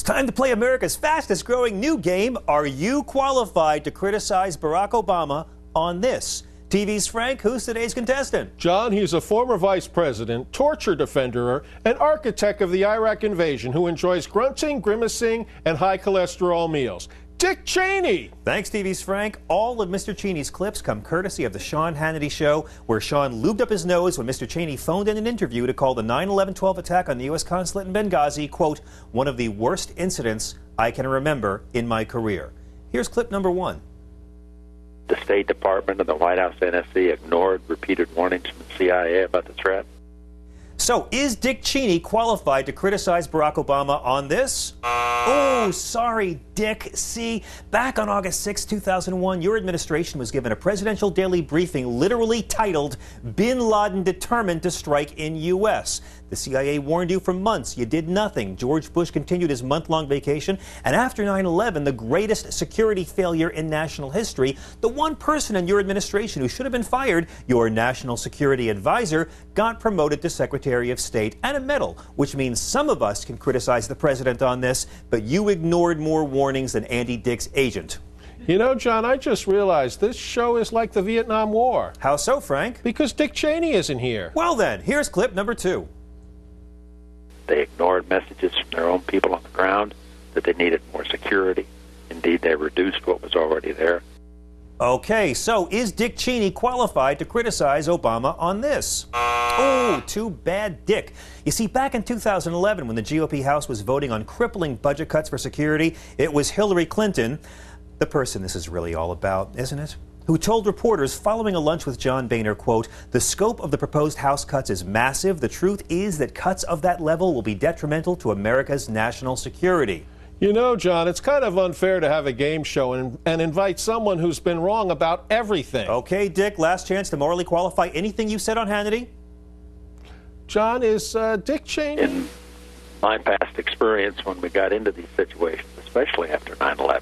time to play America's fastest growing new game. Are you qualified to criticize Barack Obama on this? TV's Frank, who's today's contestant? John, he's a former vice president, torture defender, and architect of the Iraq invasion who enjoys grunting, grimacing, and high cholesterol meals. Dick Cheney! Thanks, TV's Frank. All of Mr. Cheney's clips come courtesy of the Sean Hannity Show, where Sean lubed up his nose when Mr. Cheney phoned in an interview to call the 9/11/12 attack on the U.S. consulate in Benghazi, quote, one of the worst incidents I can remember in my career. Here's clip number one. The State Department and the White House NSC ignored repeated warnings from the CIA about the threat. So, is Dick Cheney qualified to criticize Barack Obama on this? Oh, sorry, Dick. See, back on August 6, 2001, your administration was given a presidential daily briefing literally titled, Bin Laden Determined to Strike in U.S. The CIA warned you for months. You did nothing. George Bush continued his month-long vacation. And after 9/11, the greatest security failure in national history, the one person in your administration who should have been fired, your national security advisor, got promoted to Secretary of State and a medal, which means some of us can criticize the president on this, but you ignored more warnings than Andy Dick's agent. You know, John, I just realized this show is like the Vietnam War. How so, Frank? Because Dick Cheney isn't here. Well then, here's clip number two. They ignored messages from their own people on the ground that they needed more security. Indeed, they reduced what was already there. Okay, so is Dick Cheney qualified to criticize Obama on this? Oh, too bad, Dick. You see, back in 2011, when the GOP House was voting on crippling budget cuts for security, it was Hillary Clinton, the person this is really all about, isn't it? Who told reporters following a lunch with John Boehner, quote, the scope of the proposed House cuts is massive. The truth is that cuts of that level will be detrimental to America's national security. You know, John, it's kind of unfair to have a game show and invite someone who's been wrong about everything. Okay, Dick, last chance to morally qualify anything you said on Hannity. John, is Dick Cheney? In my past experience when we got into these situations, especially after 9/11,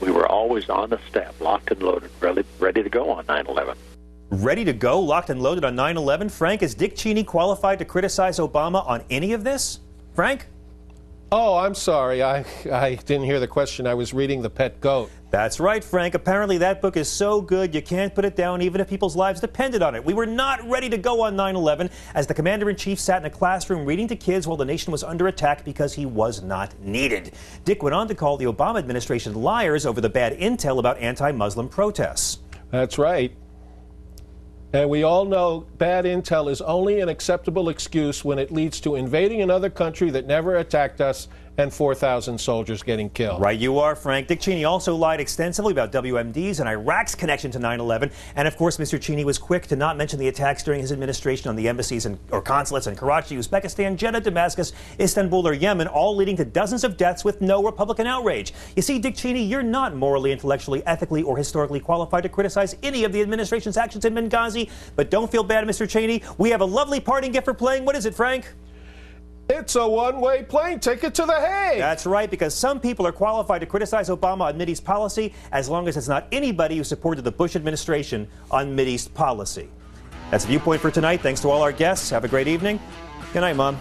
we were always on the step, locked and loaded, ready to go on 9/11. Ready to go, locked and loaded on 9/11? Frank, is Dick Cheney qualified to criticize Obama on any of this? Frank? Oh, I'm sorry. I didn't hear the question. I was reading The Pet Goat. That's right, Frank. Apparently that book is so good you can't put it down even if people's lives depended on it. We were not ready to go on 9/11 as the commander-in-chief sat in a classroom reading to kids while the nation was under attack because he was not needed. Dick went on to call the Obama administration liars over the bad intel about anti-Muslim protests. That's right. And we all know bad intel is only an acceptable excuse when it leads to invading another country that never attacked us and 4,000 soldiers getting killed. Right you are, Frank. Dick Cheney also lied extensively about WMD's and Iraq's connection to 9/11. And of course, Mr. Cheney was quick to not mention the attacks during his administration on the embassies or consulates in Karachi, Uzbekistan, Jeddah, Damascus, Istanbul, or Yemen, all leading to dozens of deaths with no Republican outrage. You see, Dick Cheney, you're not morally, intellectually, ethically, or historically qualified to criticize any of the administration's actions in Benghazi. But don't feel bad, Mr. Cheney. We have a lovely parting gift for playing. What is it, Frank? It's a one-way plane ticket to The Hague. That's right, because some people are qualified to criticize Obama on Mideast policy as long as it's not anybody who supported the Bush administration on Mideast policy. That's Viewpoint for tonight. Thanks to all our guests. Have a great evening. Good night, Mom.